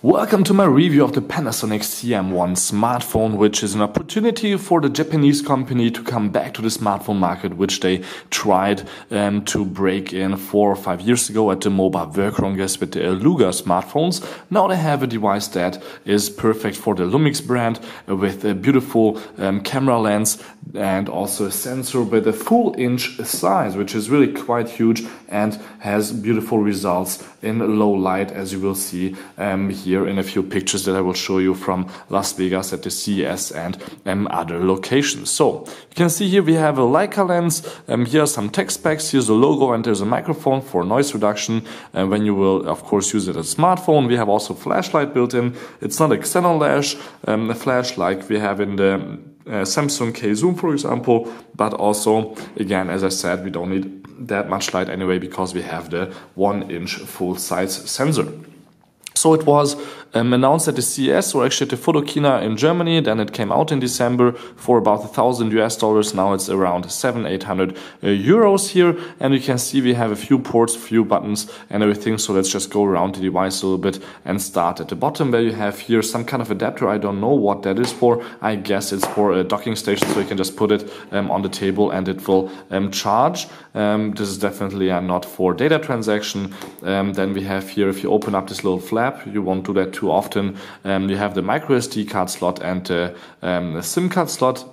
Welcome to my review of the Panasonic CM1 smartphone, which is an opportunity for the Japanese company to come back to the smartphone market, which they tried to break in 4 or 5 years ago at the Mobile World Congress with the Luga smartphones. Now they have a device that is perfect for the Lumix brand with a beautiful camera lens and also a sensor with a full inch size, which is really quite huge and has beautiful results in low light, as you will see here in a few pictures that I will show you from Las Vegas at the CES and other locations. So you can see here we have a Leica lens. Here are some tech specs. Here's the logo and there's a microphone for noise reduction when you will of course use it as a smartphone. We have also flashlight built in. It's not a xenon lash flash like we have in the Samsung K Zoom, for example, but also, again, as I said, we don't need that much light anyway because we have the 1-inch full-size sensor. So it was announced at the CES, or actually at the Photokina in Germany. Then it came out in December for about $1,000 US. Now it's around 700-800 euros here. And you can see we have a few ports, few buttons and everything. So let's just go around the device a little bit and start at the bottom where you have here some kind of adapter. I don't know what that is for. I guess it's for a docking station. So you can just put it on the table and it will charge. This is definitely not for data transaction. Then we have here, if you open up this little flap, you won't do that too often. You have the micro SD card slot and the SIM card slot.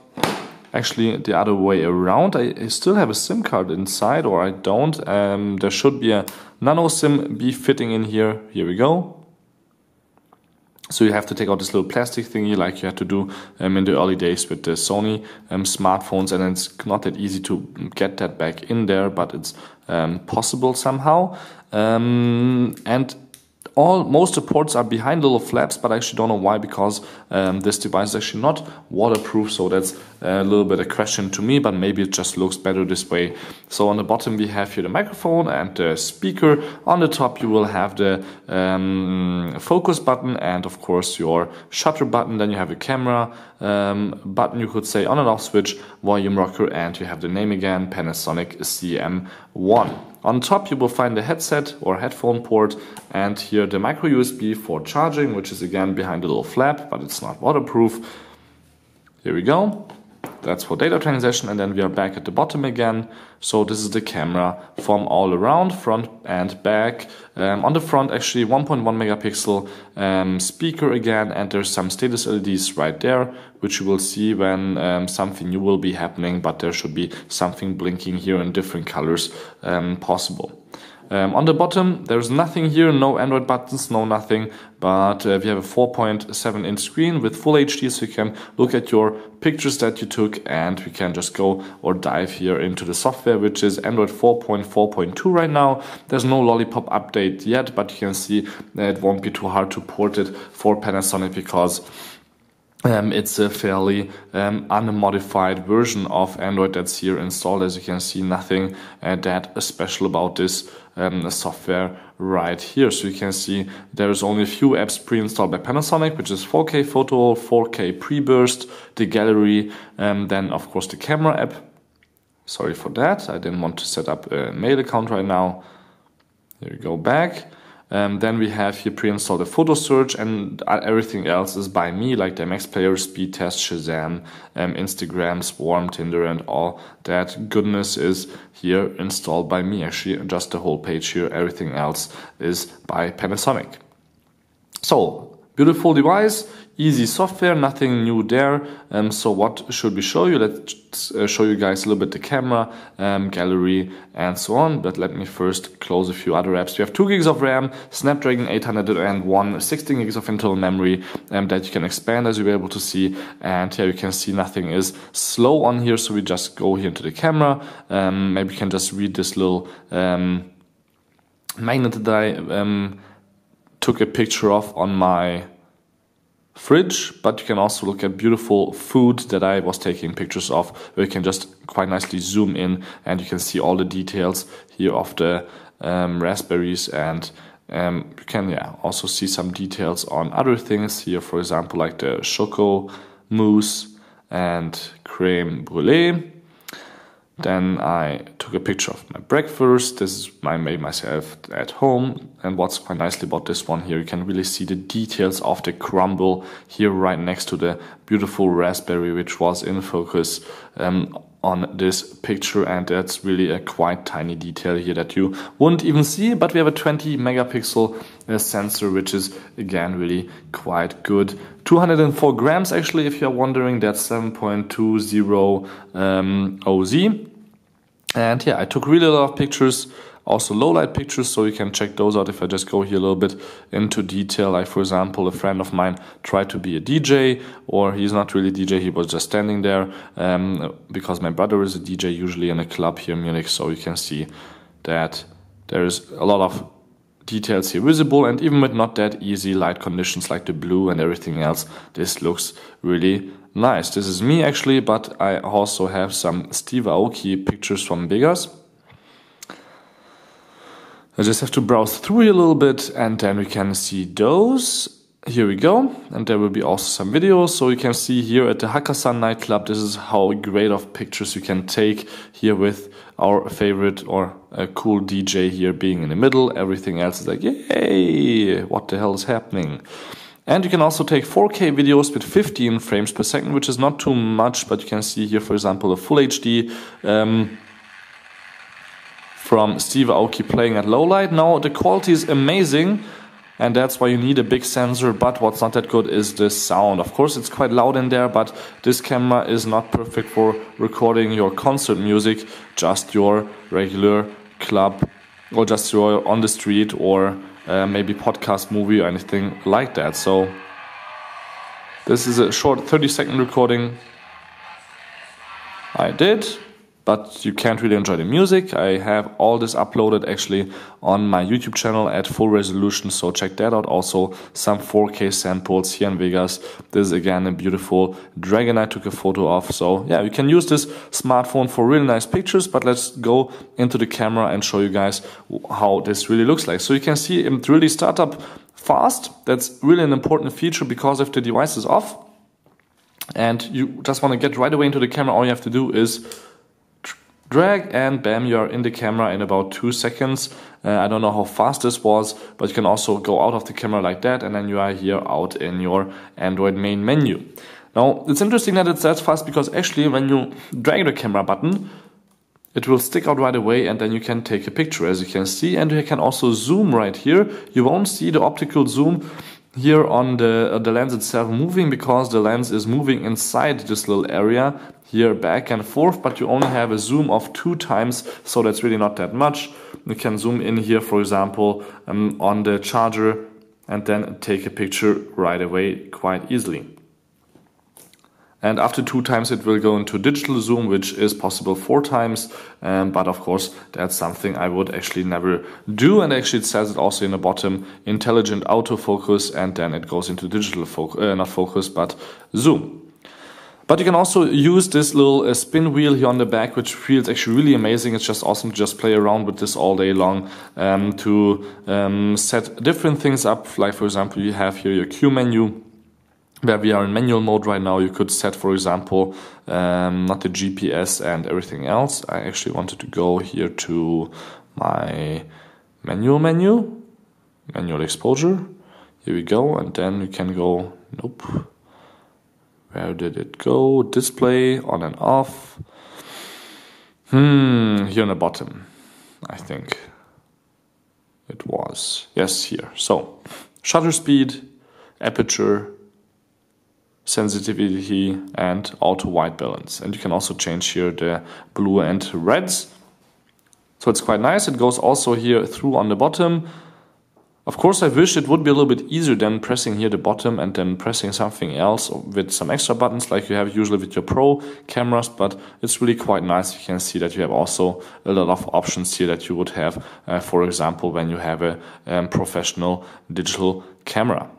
Actually, the other way around. I still have a SIM card inside, or I don't. There should be a nano SIM be fitting in here. Here we go. So you have to take out this little plastic thingy like you had to do in the early days with the Sony smartphones, and it's not that easy to get that back in there, but it's possible somehow. And most of the ports are behind little flaps, but I actually don't know why, because this device is actually not waterproof, so that's a little bit a question to me, but maybe it just looks better this way. So on the bottom we have here the microphone and the speaker. On the top you will have the focus button and of course your shutter button. Then you have a camera button, you could say, on and off switch, volume rocker, and you have the name again, Panasonic CM1. On top you will find the headset or headphone port, and here the micro USB for charging, which is again behind the little flap, but it's not waterproof. Here we go. That's for data transition, and then we are back at the bottom again. So this is the camera from all around, front and back. On the front, actually 1.1 megapixel speaker again, and there's some status LEDs right there, which you will see when something new will be happening, but there should be something blinking here in different colors possible. On the bottom, there's nothing here, no Android buttons, no nothing, but we have a 4.7 inch screen with full HD, so you can look at your pictures that you took, and we can just go or dive here into the software, which is Android 4.4.2 right now. There's no Lollipop update yet, but you can see that it won't be too hard to port it for Panasonic because it's a fairly unmodified version of Android that's here installed. As you can see, nothing that special about this software right here. So you can see there's only a few apps pre-installed by Panasonic, which is 4K photo, 4K pre-burst, the gallery, then of course the camera app. Sorry for that, I didn't want to set up a mail account right now. Here we go back. Then we have here pre-installed the photo search, and everything else is by me, like the MX Player, Speed Test, Shazam, Instagram, Swarm, Tinder, and all that goodness is here installed by me. Actually, just the whole page here, everything else is by Panasonic. So, beautiful device, easy software, nothing new there. So what should we show you? Let's show you guys a little bit the camera, gallery, and so on. But let me first close a few other apps. We have 2 gigs of RAM, Snapdragon 801, 16 gigs of internal memory that you can expand, as you'll be able to see. And here you can see nothing is slow on here, so we just go here into the camera. Maybe you can just read this little magnet that I took a picture of on my fridge, but you can also look at beautiful food that I was taking pictures of, where you can just quite nicely zoom in and you can see all the details here of the raspberries, and you can also see some details on other things here, for example like the choco mousse and creme brulee. Then I took a picture of my breakfast. This is I made myself at home. And what's quite nicely about this one here, you can really see the details of the crumble here right next to the beautiful raspberry, which was in focus on this picture. And that's really a quite tiny detail here that you wouldn't even see. But we have a 20 megapixel sensor, which is again really quite good. 204 grams actually, if you're wondering. That's 7.20 OZ. And yeah, I took really a lot of pictures, also low light pictures, so you can check those out if I just go here a little bit into detail. Like for example, a friend of mine tried to be a DJ, or he's not really a DJ, he was just standing there because my brother is a DJ usually in a club here in Munich, so you can see that there's a lot of details here visible, and even with not that easy light conditions like the blue and everything else, this looks really nice. This is me actually, but I also have some Steve Aoki pictures from Vegas. I just have to browse through here a little bit, and then we can see those. Here we go, and there will be also some videos. So you can see here at the Hakkasan nightclub, this is how great of pictures you can take here with our favorite or a cool DJ here being in the middle. Everything else is like, yay, what the hell is happening? And you can also take 4K videos with 15 frames per second, which is not too much, but you can see here, for example, a full HD from Steve Aoki playing at low light. Now the quality is amazing, and that's why you need a big sensor, but what's not that good is the sound. Of course it's quite loud in there, but this camera is not perfect for recording your concert music, just your regular club, or just your on the street, or maybe podcast movie or anything like that. So this is a short 30-second recording I did, but you can't really enjoy the music. I have all this uploaded actually on my YouTube channel at full resolution, so check that out. Also some 4K samples here in Vegas. This is again a beautiful dragon I took a photo of. So yeah, you can use this smartphone for really nice pictures, but let's go into the camera and show you guys how this really looks like. So you can see it really start up fast. That's really an important feature, because if the device is off and you just want to get right away into the camera, all you have to do is drag and bam, you are in the camera in about 2 seconds. I don't know how fast this was, but you can also go out of the camera like that, and then you are here out in your Android main menu. Now it's interesting that it's that fast, because actually when you drag the camera button, it will stick out right away, and then you can take a picture, as you can see, and you can also zoom right here. You won't see the optical zoom here on the lens itself moving, because the lens is moving inside this little area here back and forth, but you only have a zoom of 2 times, so that's really not that much. You can zoom in here, for example, on the charger, and then take a picture right away quite easily. And after 2 times it will go into digital zoom, which is possible 4 times, but of course that's something I would actually never do. And actually it says it also in the bottom, intelligent autofocus, and then it goes into digital focus, not focus, but zoom. But you can also use this little spin wheel here on the back, which feels actually really amazing. It's just awesome to just play around with this all day long, to set different things up. Like for example, you have here your Q menu, where we are in manual mode right now. You could set, for example, not the GPS and everything else. I actually wanted to go here to my manual exposure. Here we go, and then you can go, nope. Where did it go? Display, on and off. Here on the bottom, I think it was. Yes, here. So, shutter speed, aperture, sensitivity, and auto white balance. And you can also change here the blue and reds. So it's quite nice. It goes also here through on the bottom. Of course, I wish it would be a little bit easier than pressing here the bottom and then pressing something else with some extra buttons like you have usually with your Pro cameras, but it's really quite nice. You can see that you have also a lot of options here that you would have, for example, when you have a professional digital camera.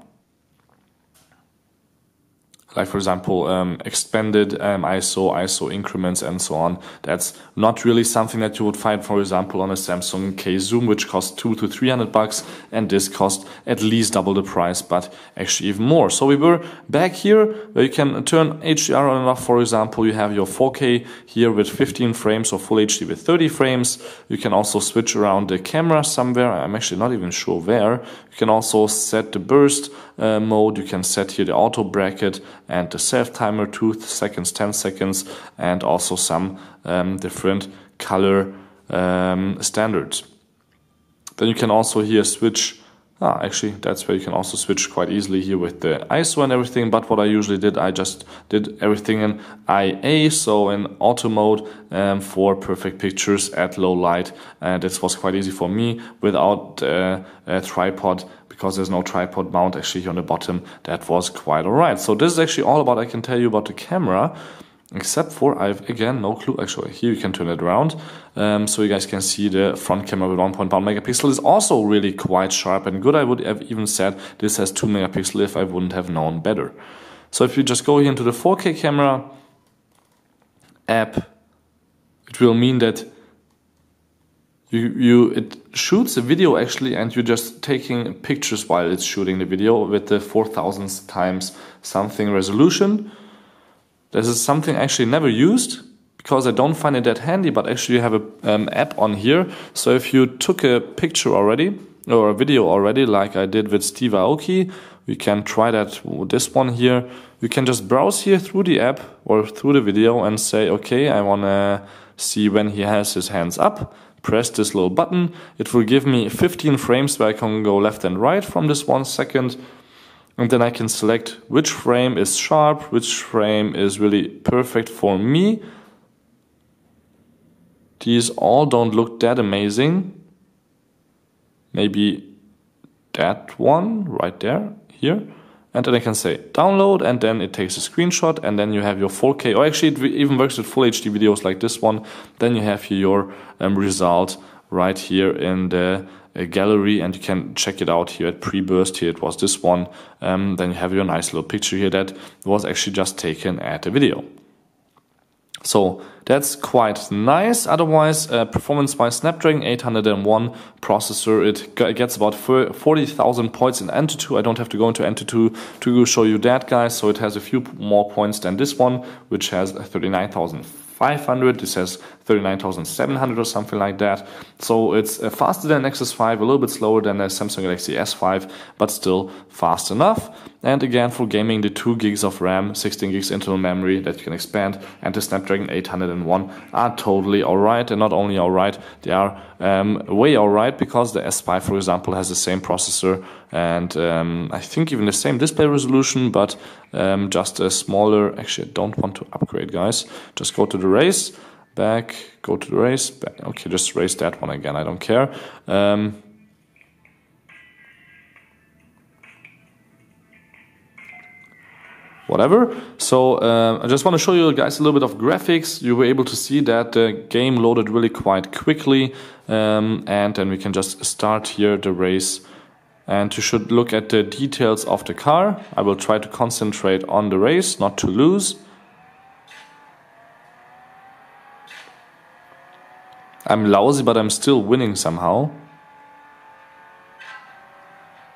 like for example, expanded ISO increments and so on. That's not really something that you would find, for example, on a Samsung K Zoom, which costs $200 to $300, and this cost at least double the price, but actually even more. So we were back here where you can turn HDR on and off. For example, you have your 4K here with 15 frames or Full HD with 30 frames. You can also switch around the camera somewhere. I'm actually not even sure where. You can also set the burst mode. You can set here the auto bracket and the self timer, 2 seconds, 10 seconds, and also some different color standards. Then you can also here switch. Actually, that's where you can also switch quite easily here with the ISO and everything. But what I usually did, I just did everything in IA, so in auto mode, for perfect pictures at low light. And this was quite easy for me without a tripod, because there's no tripod mount actually here on the bottom. That was quite alright. So this is actually all about I can tell you about the camera. Except for, I've again no clue. Actually, here you can turn it around, so you guys can see the front camera with 1.1 megapixel is also really quite sharp and good. I would have even said this has 2 megapixel if I wouldn't have known better. So if you just go here into the 4K camera app, it will mean that it shoots a video actually, and you're just taking pictures while it's shooting the video with the 4000 times something resolution. This is something I actually never used because I don't find it that handy, but actually you have an app on here. So if you took a picture already or a video already, like I did with Steve Aoki, we can try that with this one here. You can just browse here through the app or through the video and say, okay, I want to see when he has his hands up. Press this little button. It will give me 15 frames where I can go left and right from this 1 second. And then I can select which frame is sharp, which frame is really perfect for me. These all don't look that amazing. Maybe that one right there, here. And then I can say download, and then it takes a screenshot, and then you have your 4K. Or actually, it even works with Full HD videos like this one. Then you have here your result right here in the gallery, and you can check it out here at pre-burst. Here it was this one. Then you have your nice little picture here that was actually just taken at the video. So that's quite nice. Otherwise, performance-wise, Snapdragon 801 processor. It gets about 40,000 points in Antutu. I don't have to go into Antutu to show you that, guys. So it has a few more points than this one, which has 39,500. This has 39,700 or something like that. So it's faster than Nexus 5, a little bit slower than the Samsung Galaxy S5, but still fast enough. And again, for gaming, the 2 gigs of RAM, 16 gigs internal memory that you can expand, and the Snapdragon 801 are totally alright. And not only alright, they are way alright, because the S5, for example, has the same processor and I think even the same display resolution, but just a smaller. Actually, I don't want to upgrade, guys. Just go to the race, back, go to the race, back. Okay, just race that one again. I don't care. Whatever. So I just want to show you guys a little bit of graphics. You were able to see that the game loaded really quite quickly, and then we can just start here the race. And you should look at the details of the car. I will try to concentrate on the race, not to lose. I'm lousy, but I'm still winning somehow.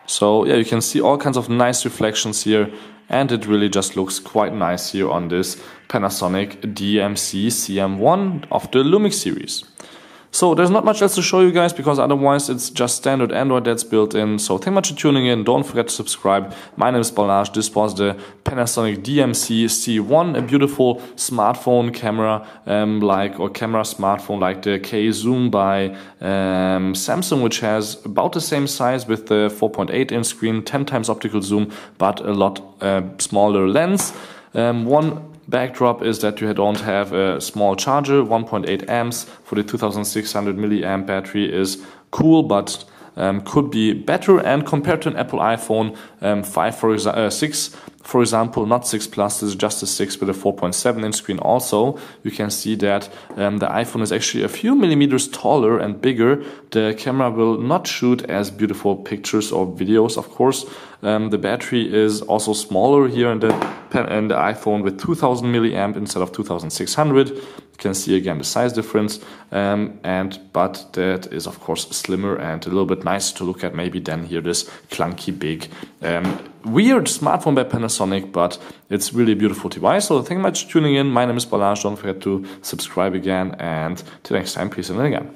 So yeah, you can see all kinds of nice reflections here, and it really just looks quite nice here on this Panasonic DMC CM1 of the Lumix series. So there's not much else to show you guys, because otherwise it's just standard Android that's built in. So thank you much for tuning in. Don't forget to subscribe. My name is Balazs. This was the Panasonic DMC C1, a beautiful smartphone camera, camera smartphone like the K Zoom by Samsung, which has about the same size with the 4.8-inch screen, 10 times optical zoom, but a lot smaller lens. One backdrop is that you don't have a small charger. 1.8 amps for the 2600 milliamp battery is cool, but could be better. And compared to an Apple iPhone 6, for example, not 6 Plus, this is just a 6 with a 4.7 inch screen. Also, you can see that the iPhone is actually a few millimeters taller and bigger. The camera will not shoot as beautiful pictures or videos, of course. The battery is also smaller here in the iPhone with 2000 milliamp instead of 2600. You can see again the size difference, but that is of course slimmer and a little bit nicer to look at maybe than here this clunky big weird smartphone by Panasonic, but it's really a beautiful device. So thank you much for tuning in. My name is Balazs. Don't forget to subscribe again, and till next time, peace and again.